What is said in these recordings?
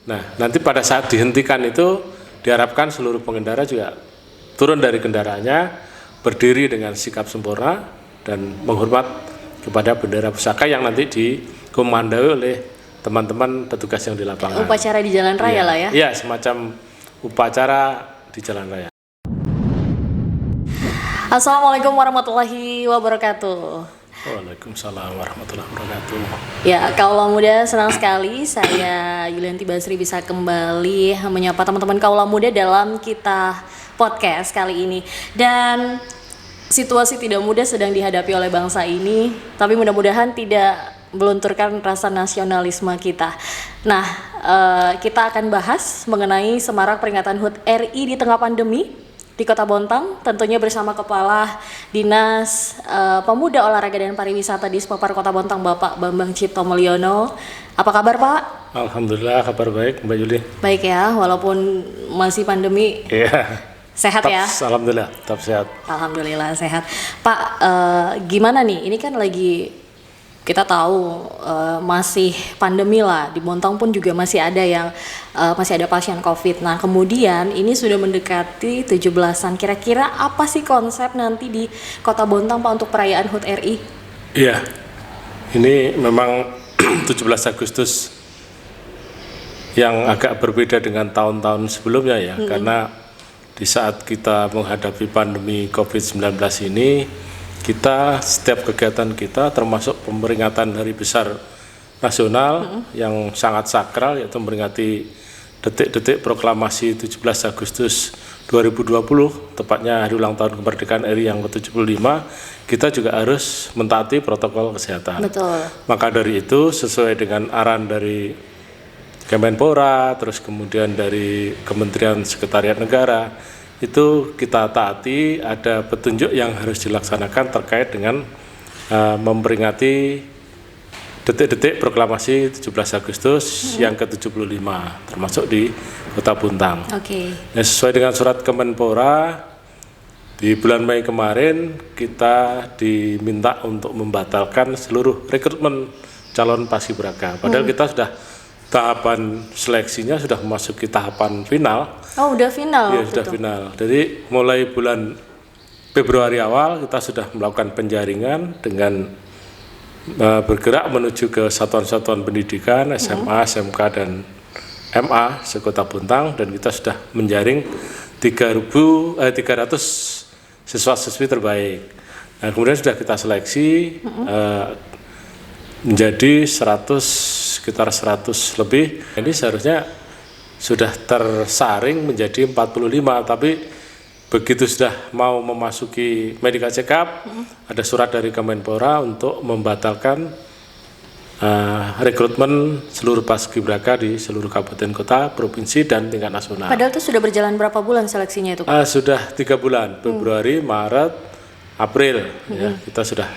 Nah, nanti pada saat dihentikan itu diharapkan seluruh pengendara juga turun dari kendaraannya, berdiri dengan sikap sempurna dan menghormat kepada bendera pusaka yang nanti dikomandoi oleh teman-teman petugas yang di lapangan. Upacara di jalan raya lah ya? Iya, semacam upacara di jalan raya. Assalamualaikum warahmatullahi wabarakatuh. Waalaikumsalam warahmatullahi wabarakatuh. Ya, Kaula Muda, senang sekali saya Yulianti Basri bisa kembali menyapa teman-teman Kaula Muda dalam kita podcast kali ini. Dan situasi tidak mudah sedang dihadapi oleh bangsa ini, tapi mudah-mudahan tidak melunturkan rasa nasionalisme kita. Nah, kita akan bahas mengenai semarak peringatan HUT RI di tengah pandemi di Kota Bontang, tentunya bersama Kepala Dinas Pemuda, Olahraga dan Pariwisata Dispopar Kota Bontang, Bapak Bambang Cipto Mulyono. Apa kabar, Pak? Alhamdulillah, kabar baik, Mbak Yuli. Baik ya, walaupun masih pandemi. Iya. Sehat ya? Alhamdulillah, tetap sehat. Alhamdulillah sehat. Pak, gimana nih? Ini kan lagi kita tahu masih pandemi lah, di Bontang pun juga masih ada masih ada pasien COVID. Nah, kemudian ini sudah mendekati 17-an. Kira-kira apa sih konsep nanti di Kota Bontang, Pak, untuk perayaan HUT RI? Iya, ini memang 17 Agustus yang agak berbeda dengan tahun-tahun sebelumnya ya, karena di saat kita menghadapi pandemi COVID-19 ini, kita setiap kegiatan kita termasuk peringatan hari besar nasional yang sangat sakral, yaitu memperingati detik-detik proklamasi 17 Agustus 2020, tepatnya hari ulang tahun kemerdekaan RI yang ke-75, kita juga harus mentaati protokol kesehatan. Betul. Maka dari itu, sesuai dengan arahan dari Kemenpora, terus kemudian dari Kementerian Sekretariat Negara, itu kita taati, ada petunjuk yang harus dilaksanakan terkait dengan memperingati detik-detik proklamasi 17 Agustus yang ke-75, termasuk di Kota Bontang. Oke. Nah, sesuai dengan surat Kemenpora, di bulan Mei kemarin kita diminta untuk membatalkan seluruh rekrutmen calon paskibraka. Padahal kita sudah tahapan seleksinya sudah memasuki tahapan final. Oh, udah final? Iya, sudah final. Jadi mulai bulan Februari awal kita sudah melakukan penjaringan dengan bergerak menuju ke satuan-satuan pendidikan, SMA, SMK, dan MA se-Kota Bontang, dan kita sudah menjaring 300 siswa-siswi terbaik. Nah, kemudian sudah kita seleksi menjadi sekitar 100 lebih. Ini seharusnya sudah tersaring menjadi 45, tapi begitu sudah mau memasuki medical check up, ada surat dari Kemenpora untuk membatalkan rekrutmen seluruh paskibraka di seluruh kabupaten kota, provinsi, dan tingkat nasional. Padahal itu sudah berjalan berapa bulan seleksinya itu, Pak? Sudah 3 bulan, Februari, Maret, April, ya, kita sudah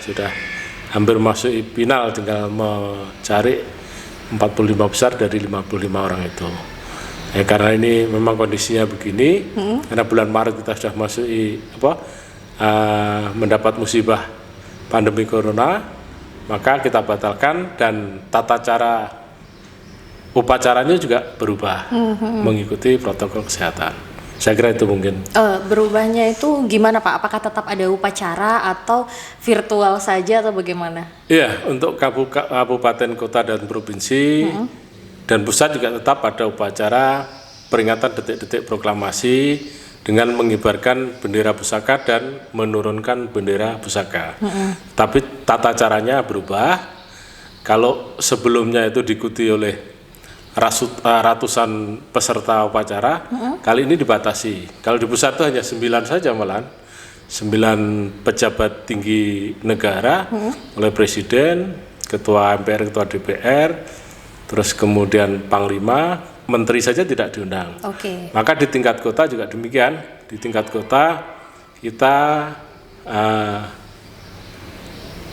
hampir masuk final, tinggal mencari 45 besar dari 55 orang itu. Karena ini memang kondisinya begini, karena bulan Maret kita sudah masuk mendapat musibah pandemi corona, maka kita batalkan, dan tata cara upacaranya juga berubah mengikuti protokol kesehatan. Saya kira itu mungkin. Berubahnya itu gimana, Pak? Apakah tetap ada upacara atau virtual saja atau bagaimana? Iya, untuk kabupaten, kota, dan provinsi dan pusat juga tetap ada upacara peringatan detik-detik proklamasi dengan mengibarkan bendera pusaka dan menurunkan bendera pusaka. Tapi tata caranya berubah. Kalau sebelumnya itu diikuti oleh ratusan peserta upacara, kali ini dibatasi. Kalau di pusat itu hanya 9 saja malahan. 9 pejabat tinggi negara, oleh Presiden, Ketua MPR, Ketua DPR, terus kemudian Panglima, Menteri saja tidak diundang. Oke. Maka di tingkat kota juga demikian. Di tingkat kota kita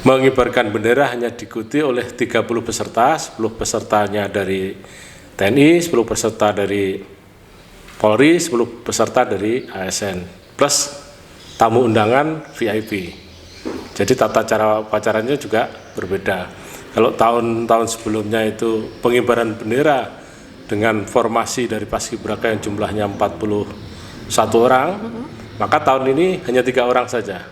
mengibarkan bendera hanya diikuti oleh 30 peserta, 10 pesertanya dari TNI, 10 peserta dari Polri, 10 peserta dari ASN, plus tamu undangan VIP. Jadi tata cara upacaranya juga berbeda. Kalau tahun-tahun sebelumnya itu pengibaran bendera dengan formasi dari Paskibraka yang jumlahnya 41 orang, maka tahun ini hanya 3 orang saja.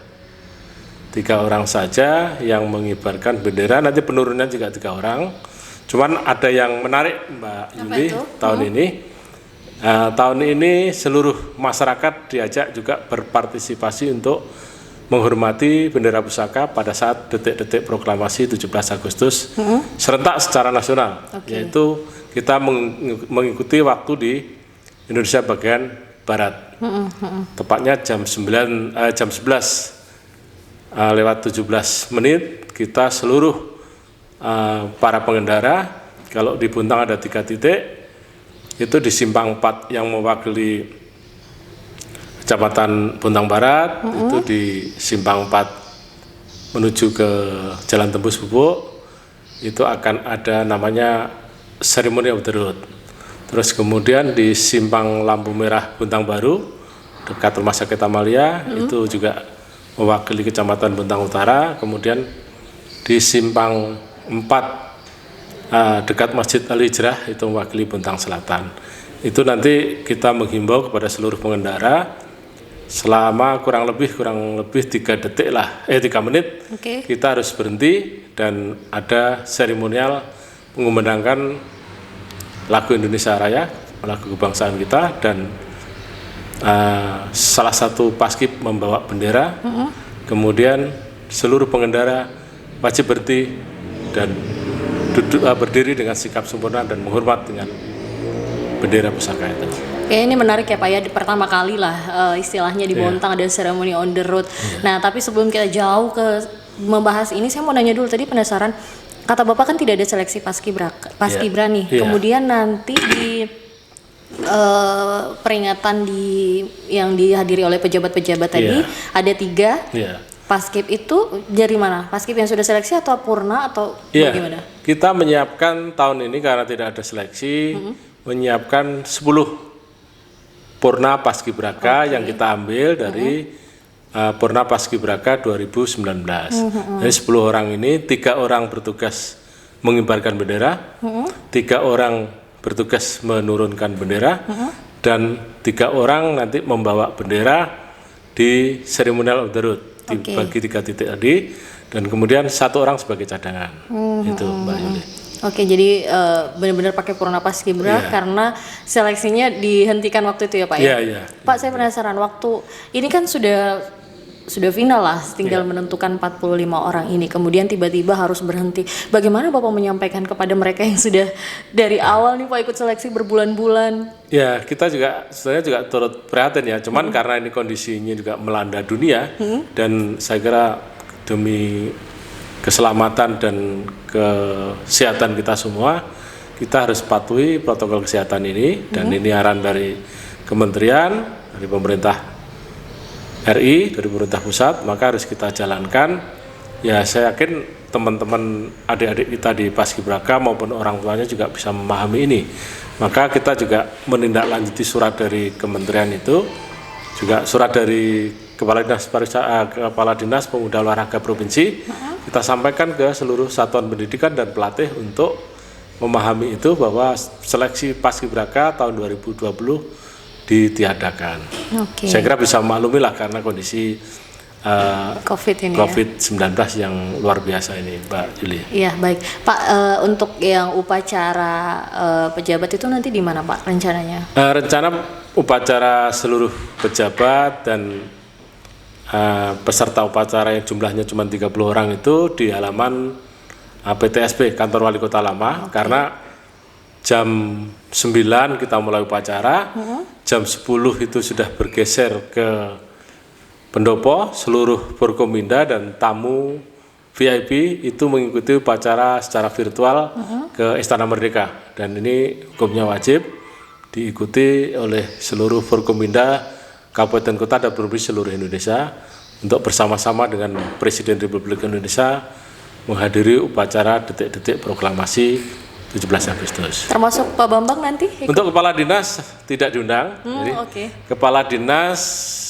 3 orang saja yang mengibarkan bendera, nanti penurunannya juga 3 orang. Cuman ada yang menarik Mbak Yuli tahun ini. Tahun ini seluruh masyarakat diajak juga berpartisipasi untuk menghormati bendera pusaka pada saat detik-detik proklamasi 17 Agustus serentak secara nasional, yaitu kita mengikuti waktu di Indonesia bagian Barat, tepatnya jam 11 lewat 17 menit kita seluruh para pengendara, kalau di Buntang ada 3 titik, itu di Simpang 4 yang mewakili Kecamatan Buntang Barat, itu di Simpang 4 menuju ke Jalan Tembus Bubuk, itu akan ada namanya seremoni on the road. Terus kemudian di Simpang Lampu Merah Buntang Baru, dekat Rumah Sakit Amalia, itu juga mewakili Kecamatan Buntang Utara. Kemudian di Simpang 4 dekat Masjid Al-Hijrah itu mewakili Buntang Selatan. Itu nanti kita menghimbau kepada seluruh pengendara selama kurang lebih 3 detik lah, 3 menit kita harus berhenti dan ada seremonial mengumandangkan lagu Indonesia Raya, lagu kebangsaan kita, dan salah satu paskib membawa bendera, kemudian seluruh pengendara wajib berhenti dan berdiri dengan sikap sempurna dan menghormat dengan bendera pusaka itu. Ini menarik ya Pak ya, pertama kali lah istilahnya di Bontang ada ceremony on the road. Nah tapi sebelum kita jauh ke membahas ini, saya mau nanya dulu, tadi penasaran, kata Bapak kan tidak ada seleksi Paskibra nih, kemudian nanti di peringatan yang dihadiri oleh pejabat-pejabat tadi ada 3. Paskib itu dari mana? Paskib yang sudah seleksi atau purna atau bagaimana? Kita menyiapkan tahun ini karena tidak ada seleksi, menyiapkan 10 purna Paskibraka yang kita ambil dari purna Paskibraka 2019. Jadi 10 orang ini, 3 orang bertugas mengibarkan bendera, 3 orang bertugas menurunkan bendera, dan 3 orang nanti membawa bendera di ceremonial on the road. Dibagi 3 titik tadi, dan kemudian 1 orang sebagai cadangan. Itu Mbak Yuli. Oke, jadi benar-benar pakai purna Paskibra karena seleksinya dihentikan waktu itu ya Pak ya? Iya. Pak, saya penasaran, waktu ini kan sudah final lah, tinggal menentukan 45 orang ini, kemudian tiba-tiba harus berhenti. Bagaimana Bapak menyampaikan kepada mereka yang sudah dari awal nih Pak ikut seleksi berbulan-bulan? Ya, kita sebenarnya juga turut prihatin ya, cuman karena ini kondisinya juga melanda dunia, dan saya kira demi keselamatan dan kesehatan kita semua, kita harus patuhi protokol kesehatan ini, dan ini arahan dari Kementerian, dari pemerintah RI, dari pemerintah pusat, maka harus kita jalankan. Ya, saya yakin teman-teman adik-adik kita di Paskibraka maupun orang tuanya juga bisa memahami ini. Maka kita juga menindaklanjuti surat dari kementerian itu, juga surat dari Kepala Dinas Pemuda Olahraga Provinsi, kita sampaikan ke seluruh satuan pendidikan dan pelatih untuk memahami itu, bahwa seleksi Paskibraka tahun 2020 ditiadakan. Saya kira bisa maklumi lah karena kondisi COVID-19 yang luar biasa ini, Mbak Yuli. Iya, baik Pak. Untuk yang upacara pejabat itu nanti di mana Pak rencananya? Rencana upacara seluruh pejabat dan peserta upacara yang jumlahnya cuma 30 orang itu di halaman PTSP, Kantor Wali Kota Lama, karena jam 9 kita mulai upacara, jam 10 itu sudah bergeser ke pendopo, seluruh Forkominda dan tamu VIP itu mengikuti upacara secara virtual ke Istana Merdeka, dan ini hukumnya wajib diikuti oleh seluruh Forkominda Kabupaten Kota dan Provinsi seluruh Indonesia untuk bersama-sama dengan Presiden Republik Indonesia menghadiri upacara detik-detik proklamasi 17 Agustus. Termasuk Pak Bambang nanti? Untuk kepala dinas tidak diundang. Jadi, kepala dinas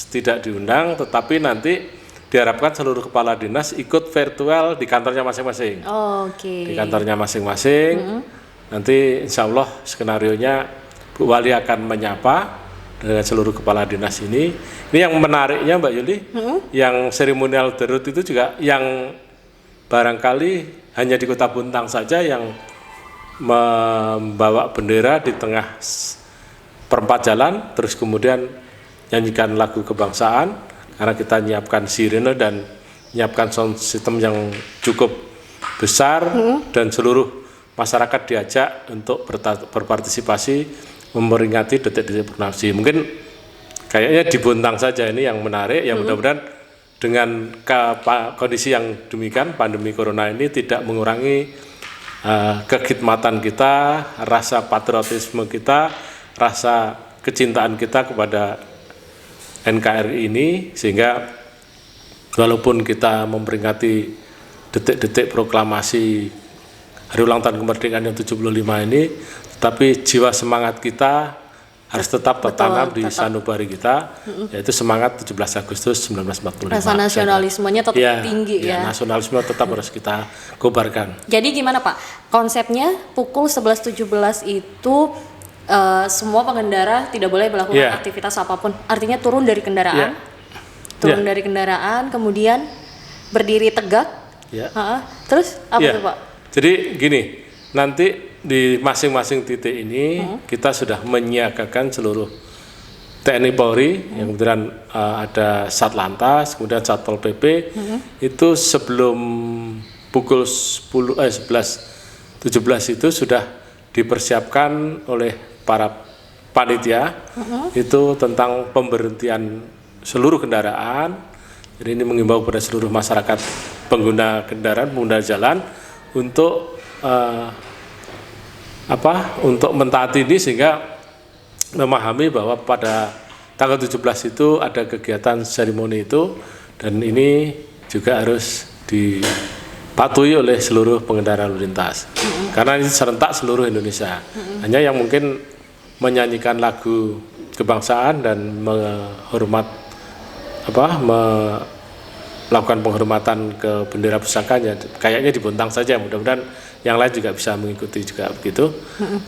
tidak diundang, tetapi nanti diharapkan seluruh kepala dinas ikut virtual di kantornya masing-masing. Di kantornya masing-masing. nanti insya Allah skenarionya Bu Wali akan menyapa dengan seluruh kepala dinas ini. Ini yang menariknya Mbak Yuli, yang seremonial derut itu juga yang barangkali hanya di Kota Bontang saja yang membawa bendera di tengah perempat jalan, terus kemudian nyanyikan lagu kebangsaan, karena kita nyiapkan sirene dan nyiapkan sound system yang cukup besar, dan seluruh masyarakat diajak untuk berpartisipasi memperingati detik-detik proklamasi. Mungkin kayaknya di Bontang saja ini yang menarik, yang mudah-mudahan dengan kondisi yang demikian, pandemi corona ini tidak mengurangi kekhidmatan kita, rasa patriotisme kita, rasa kecintaan kita kepada NKRI ini, sehingga walaupun kita memperingati detik-detik proklamasi Hari Ulang Tahun Kemerdekaan yang 75 ini, tetapi jiwa semangat kita harus tetap tertanam di sanubari kita, yaitu semangat 17 Agustus 1945. Rasa nasionalismenya tetap tinggi ya. Nasionalisme tetap harus kita kobarkan. Jadi gimana Pak? Konsepnya pukul 11.17 itu semua pengendara tidak boleh melakukan aktivitas apapun. Artinya turun dari kendaraan, dari kendaraan, kemudian berdiri tegak. Terus apa tuh Pak? Jadi gini, nanti di masing-masing titik ini kita sudah menyiagakan seluruh TNI Polri, yang kemudian ada Satlantas, kemudian Satpol PP, itu sebelum pukul 11.17 itu sudah dipersiapkan oleh para panitia, itu tentang pemberhentian seluruh kendaraan. Jadi ini mengimbau pada seluruh masyarakat pengguna kendaraan, pengguna jalan untuk untuk mentaati ini, sehingga memahami bahwa pada tanggal 17 itu ada kegiatan seremoni itu, dan ini juga harus dipatuhi oleh seluruh pengendara lalu lintas, karena ini serentak seluruh Indonesia. Hanya yang mungkin menyanyikan lagu kebangsaan dan melakukan penghormatan ke bendera pusakanya kayaknya di Bontang saja, mudah-mudahan yang lain juga bisa mengikuti juga begitu.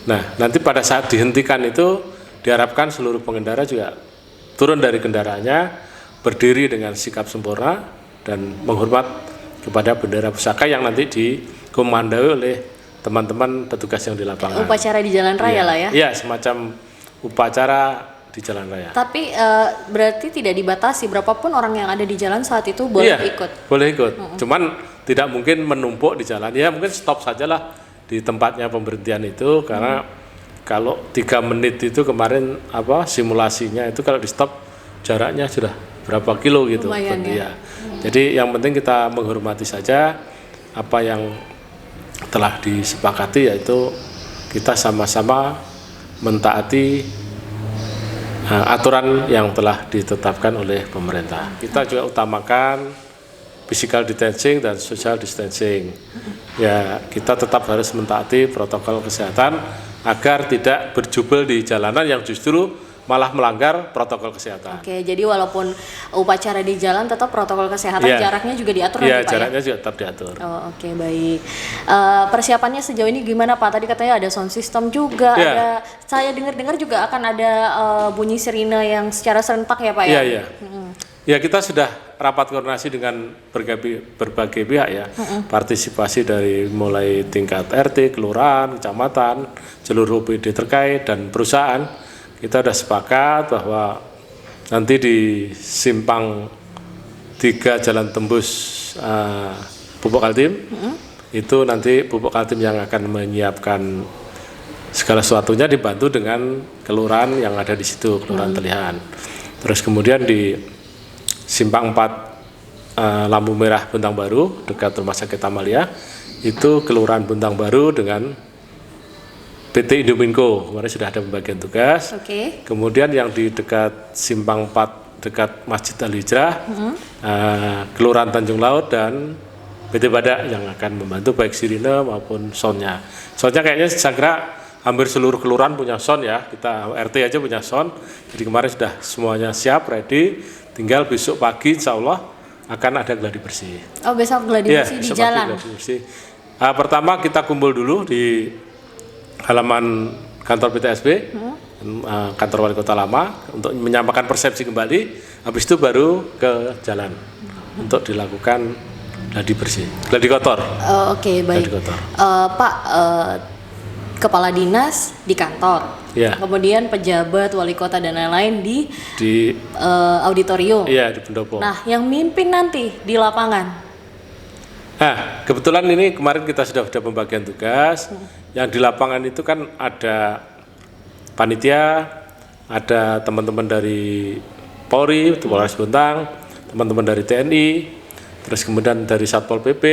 Nah, nanti pada saat dihentikan itu diharapkan seluruh pengendara juga turun dari kendaraannya, berdiri dengan sikap sempurna dan menghormat kepada bendera pusaka yang nanti dikomandoi oleh teman-teman petugas yang di lapangan. Upacara di jalan raya lah ya? Iya, semacam upacara di jalan raya. Tapi berarti tidak dibatasi, berapapun orang yang ada di jalan saat itu boleh ikut? Boleh ikut, cuman tidak mungkin menumpuk di jalan. Ya mungkin stop sajalah di tempatnya pemberhentian itu, karena kalau 3 menit itu kemarin simulasinya itu kalau di stop jaraknya sudah berapa kilo gitu. Lumayan, ya. Jadi yang penting kita menghormati saja apa yang telah disepakati, yaitu kita sama-sama mentaati aturan yang telah ditetapkan oleh pemerintah. Kita juga utamakan physical distancing dan social distancing. Ya, kita tetap harus mentaati protokol kesehatan agar tidak berjubel di jalanan yang justru malah melanggar protokol kesehatan. Oke, jadi walaupun upacara di jalan tetap protokol kesehatan, jaraknya juga diatur ya, Pak? Jaraknya juga tetap diatur. Oh, oke, baik. Persiapannya sejauh ini gimana Pak? Tadi katanya ada sound system juga, ada, saya dengar-dengar juga akan ada bunyi sirine yang secara serentak ya Pak ya? Iya. Ya, kita sudah rapat koordinasi dengan berbagai pihak ya, partisipasi dari mulai tingkat RT, kelurahan, kecamatan, seluruh OPD terkait dan perusahaan. Kita sudah sepakat bahwa nanti di simpang 3 Jalan Tembus Pupuk Kaltim, itu nanti Pupuk Kaltim yang akan menyiapkan segala sesuatunya, dibantu dengan kelurahan yang ada di situ, Kelurahan Telihan. Terus kemudian di simpang 4 Lampu Merah Bontang Baru dekat Rumah Sakit Amalia, itu Kelurahan Bontang Baru dengan PT Indominco, kemarin sudah ada pembagian tugas. Kemudian yang di dekat simpang 4 dekat Masjid Al-Hijrah, Kelurahan Tanjung Laut dan PT Badak yang akan membantu baik sirine maupun soundnya. Soundnya kayaknya saya kira hampir seluruh kelurahan punya sound ya, kita RT aja punya sound. Jadi kemarin sudah semuanya siap, ready, tinggal besok pagi insya Allah akan ada gladi bersih. Oh, besok gladi bersih di jalan? Gladi bersih. Pertama kita kumpul dulu di halaman kantor PTSB, kantor wali kota lama, untuk menyampaikan persepsi kembali. Habis itu baru ke jalan untuk dilakukan gladi bersih, gladi kotor. Oke, baik. Gladi kotor. Pak, kepala dinas di kantor, Ya. kemudian pejabat, wali kota dan lain-lain di auditorium. Iya, di pendopo. Nah, yang mimpin nanti di lapangan. Nah, kebetulan ini kemarin kita sudah pembagian tugas. Yang di lapangan itu kan ada panitia, ada teman-teman dari Polri, Polres Bontang, teman-teman dari TNI, terus kemudian dari Satpol PP,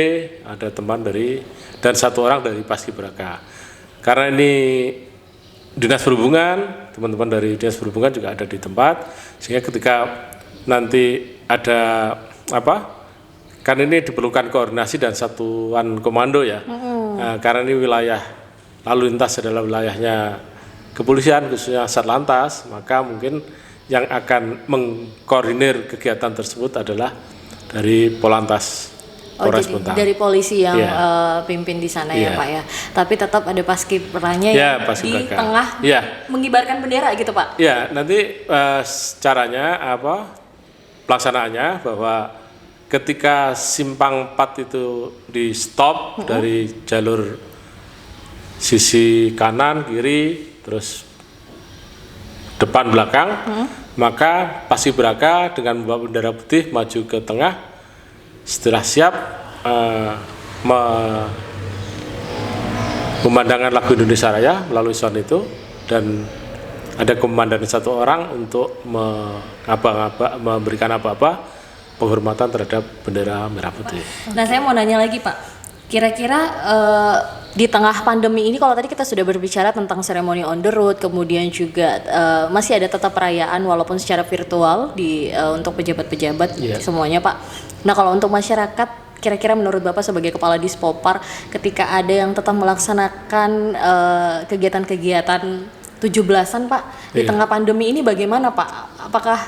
ada teman dari, dan satu orang dari Paskibraka. Karena ini Dinas Perhubungan, teman-teman dari Dinas Perhubungan juga ada di tempat, sehingga ketika nanti ada kan ini diperlukan koordinasi dan satuan komando ya. Nah, karena ini wilayah lalu lintas adalah wilayahnya kepolisian, khususnya Satlantas, maka mungkin yang akan mengkoordinir kegiatan tersebut adalah dari Polantas Polres Jadi Bontang. dari polisi yang Iya. pimpin di sana Iya. ya Pak ya. Tapi tetap ada paskibranya Ya, yang di Paskibraka. tengah Ya. mengibarkan bendera gitu Pak. Ya, nanti caranya pelaksanaannya bahwa ketika simpang 4 itu di stop dari jalur sisi kanan, kiri, terus depan, belakang, maka Paskibraka dengan membawa bendera putih maju ke tengah. Setelah siap memandangkan lagu Indonesia Raya melalui sound itu, dan ada komandan satu orang untuk memberikan apa-apa penghormatan terhadap bendera merah putih. Nah, saya mau nanya lagi Pak. Kira-kira di tengah pandemi ini, kalau tadi kita sudah berbicara tentang seremoni on the road, kemudian juga masih ada tetap perayaan walaupun secara virtual untuk pejabat-pejabat semuanya Pak. Nah, kalau untuk masyarakat, kira-kira menurut Bapak sebagai Kepala Dispopar, ketika ada yang tetap melaksanakan kegiatan-kegiatan 17-an Pak, di tengah pandemi ini bagaimana Pak? Apakah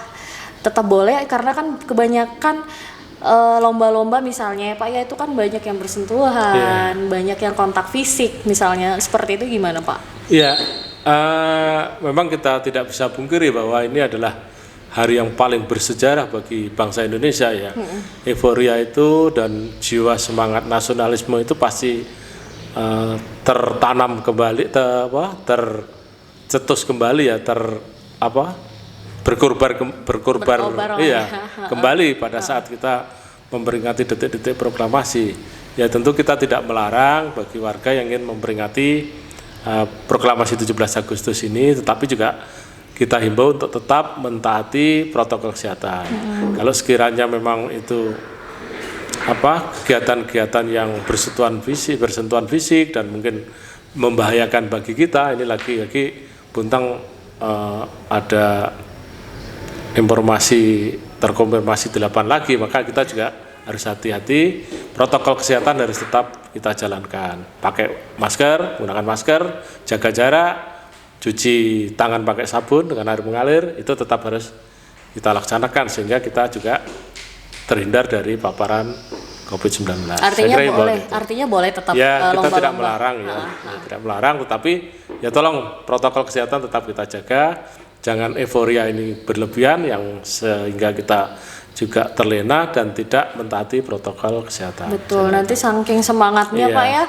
tetap boleh? Karena kan kebanyakan lomba-lomba misalnya Pak ya, itu kan banyak yang bersentuhan, banyak yang kontak fisik misalnya, seperti itu gimana Pak? Iya, memang kita tidak bisa pungkiri bahwa ini adalah hari yang paling bersejarah bagi bangsa Indonesia ya. Euforia itu dan jiwa semangat nasionalisme itu pasti tertanam kembali, tercetus kembali ya, berkorban kembali pada saat kita memperingati detik-detik proklamasi. Ya tentu kita tidak melarang bagi warga yang ingin memperingati proklamasi 17 Agustus ini, tetapi juga kita himbau untuk tetap mentaati protokol kesehatan. Kalau sekiranya memang itu kegiatan-kegiatan yang bersentuhan fisik dan mungkin membahayakan bagi kita, ini lagi-lagi Bontang ada informasi terkonfirmasi 8 lagi, maka kita juga harus hati-hati. Protokol kesehatan harus tetap kita jalankan. Pakai masker, menggunakan masker, jaga jarak, cuci tangan pakai sabun dengan air mengalir, itu tetap harus kita laksanakan sehingga kita juga terhindar dari paparan COVID-19. Artinya boleh tetap ya, kita lomba-lomba. tidak melarang ya, tidak melarang, tetapi ya tolong protokol kesehatan tetap kita jaga. Jangan euforia ini berlebihan yang sehingga kita juga terlena dan tidak mentaati protokol kesehatan. Betul, nanti saking semangatnya Pak ya,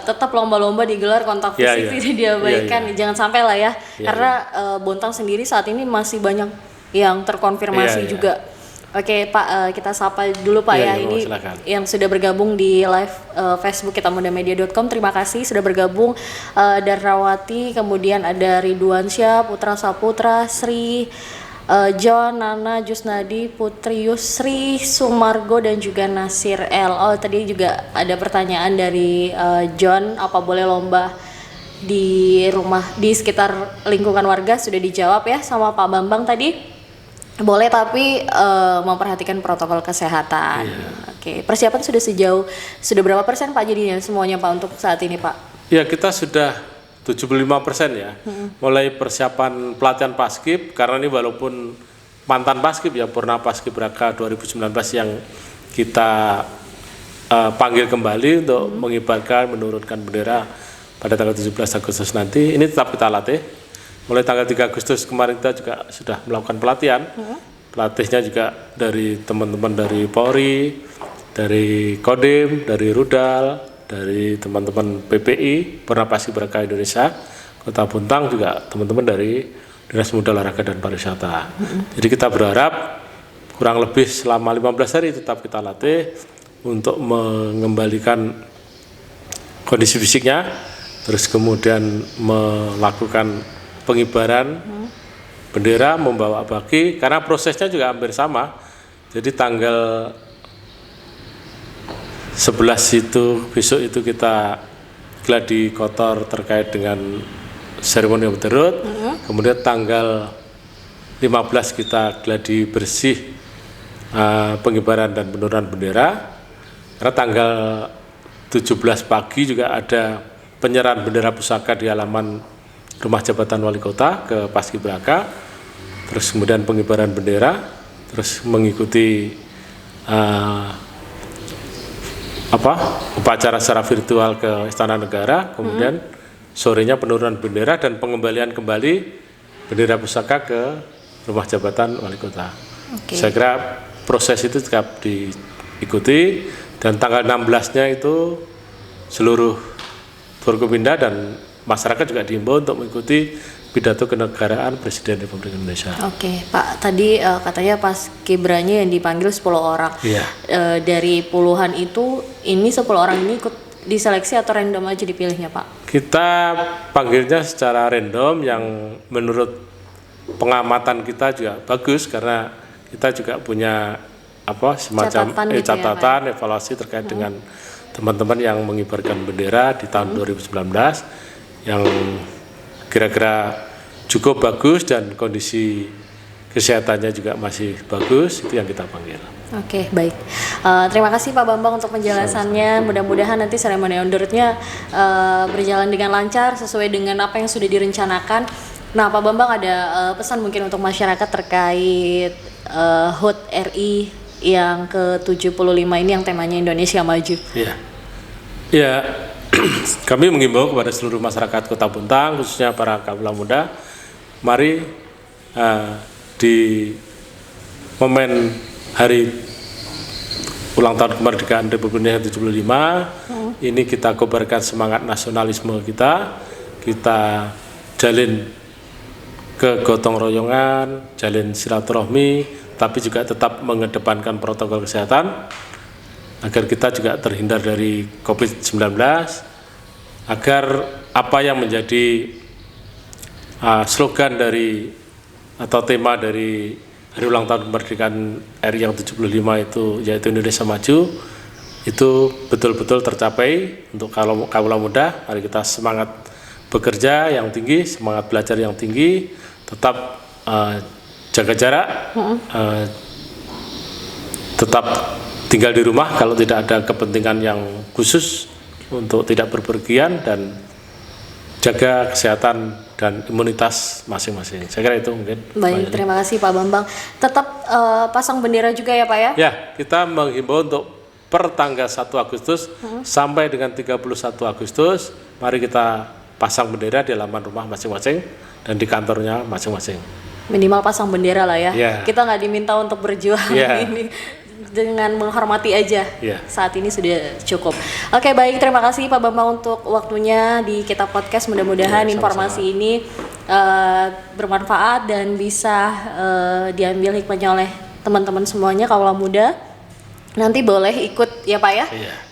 tetap lomba-lomba digelar, kontak fisik tidak diabaikan, jangan sampai lah ya, karena Bontang sendiri saat ini masih banyak yang terkonfirmasi juga. Oke Pak, kita sapa dulu Pak ini silakan. Yang sudah bergabung di live Facebook kita mudamedia.com. Terima kasih sudah bergabung, Darrawati, kemudian ada Ridwan Syah, Putra Saputra, Sri, John, Nana, Jusnadi, Putri Yusri, Sumargo, dan juga Nasir L. Oh, tadi juga ada pertanyaan dari John, apa boleh lomba di rumah, di sekitar lingkungan warga? Sudah dijawab ya sama Pak Bambang tadi. Boleh, tapi memperhatikan protokol kesehatan. Oke, persiapan sudah berapa persen Pak jadinya semuanya Pak untuk saat ini Pak? Ya, kita sudah 75% ya. Mulai persiapan pelatihan Paskib, karena ini walaupun mantan Paskib ya, Purna Paskibraka 2019 yang kita panggil kembali untuk mengibarkan, menurunkan bendera pada tanggal 17 Agustus nanti. Ini tetap kita latih. Mulai tanggal 3 Agustus kemarin kita juga sudah melakukan pelatihan. Pelatihnya juga dari teman-teman dari Polri, dari Kodim, dari Rudal, dari teman-teman PPI, Purnapaski Braka Indonesia, Kota Bontang, juga teman-teman dari Dinas Pemuda Olahraga dan Pariwisata. Jadi kita berharap kurang lebih selama 15 hari tetap kita latih untuk mengembalikan kondisi fisiknya, terus kemudian melakukan pengibaran bendera, membawa baki, karena prosesnya juga hampir sama. Jadi tanggal 11 itu, besok itu kita gladi kotor terkait dengan seremoni on the road. Kemudian tanggal 15 kita gladi bersih pengibaran dan penurunan bendera. Karena tanggal 17 pagi juga ada penyerahan bendera pusaka di halaman rumah jabatan wali kota ke Paskibraka. Terus kemudian pengibaran bendera, terus mengikuti upacara secara virtual ke Istana Negara, kemudian sorenya penurunan bendera dan pengembalian kembali bendera pusaka ke rumah jabatan wali kota. Saya kira proses itu tetap diikuti, dan tanggal 16-nya itu seluruh Forkopimda dan masyarakat juga diimbau untuk mengikuti pidato kenegaraan Presiden Republik Indonesia. Oke, Pak, tadi katanya pas Kibranya yang dipanggil 10 orang. Iya. Dari puluhan itu, ini 10 orang ini ikut diseleksi atau random aja dipilihnya, Pak? Kita panggilnya secara random, yang menurut pengamatan kita juga bagus, karena kita juga punya semacam catatan evaluasi terkait dengan teman-teman yang mengibarkan bendera di tahun 2019 yang kira-kira cukup bagus dan kondisi kesehatannya juga masih bagus, itu yang kita panggil. Oke, baik. Terima kasih Pak Bambang untuk penjelasannya. Mudah-mudahan nanti seremoni on the road-nya berjalan dengan lancar sesuai dengan apa yang sudah direncanakan. Nah, Pak Bambang ada pesan mungkin untuk masyarakat terkait HUT RI yang ke-75 ini yang temanya Indonesia Maju. Iya. Ya, kami mengimbau kepada seluruh masyarakat Kota Bontang, khususnya para kaula muda, mari di momen hari ulang tahun kemerdekaan Republik Indonesia 75 ini kita kobarkan semangat nasionalisme kita jalin kegotong royongan, jalin silaturahmi, tapi juga tetap mengedepankan protokol kesehatan agar kita juga terhindar dari COVID-19, agar apa yang menjadi slogan dari atau tema dari hari ulang tahun kemerdekaan RI yang 75 itu, yaitu Indonesia Maju, itu betul-betul tercapai. Untuk kaula muda, mari kita semangat bekerja yang tinggi, semangat belajar yang tinggi, tetap jaga jarak, tetap tinggal di rumah kalau tidak ada kepentingan yang khusus, untuk tidak berpergian, dan jaga kesehatan dan imunitas masing-masing. Saya kira itu mungkin. Baik, terima kasih Pak Bambang. Tetap pasang bendera juga ya Pak ya? Ya, kita menghimbau untuk per tanggal 1 Agustus sampai dengan 31 Agustus, mari kita pasang bendera di halaman rumah masing-masing dan di kantornya masing-masing. Minimal pasang bendera lah ya. Yeah. Kita nggak diminta untuk berjuang ini. Dengan menghormati aja, saat ini sudah cukup. Oke, baik, terima kasih Pak Bambang untuk waktunya di Kita Podcast. Mudah-mudahan informasi ini bermanfaat dan bisa diambil hikmahnya oleh teman-teman semuanya, kaula muda. Nanti boleh ikut ya Pak ya.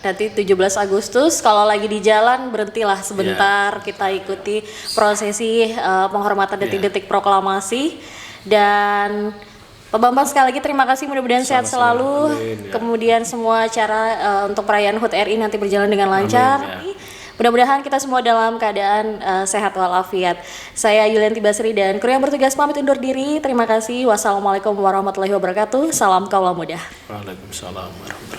Nanti 17 Agustus kalau lagi di jalan berhentilah sebentar, kita ikuti prosesi penghormatan detik-detik proklamasi. Dan Pak Bambang sekali lagi terima kasih, mudah-mudahan sehat selalu. Amin, kemudian semua acara untuk perayaan HUT RI nanti berjalan dengan lancar. Amin, mudah-mudahan kita semua dalam keadaan sehat walafiat. Saya Yulianti Basri dan kru yang bertugas pamit undur diri. Terima kasih. Wassalamualaikum warahmatullahi wabarakatuh. Salam kaula muda. Waalaikumsalam warahmatullahi wabarakatuh.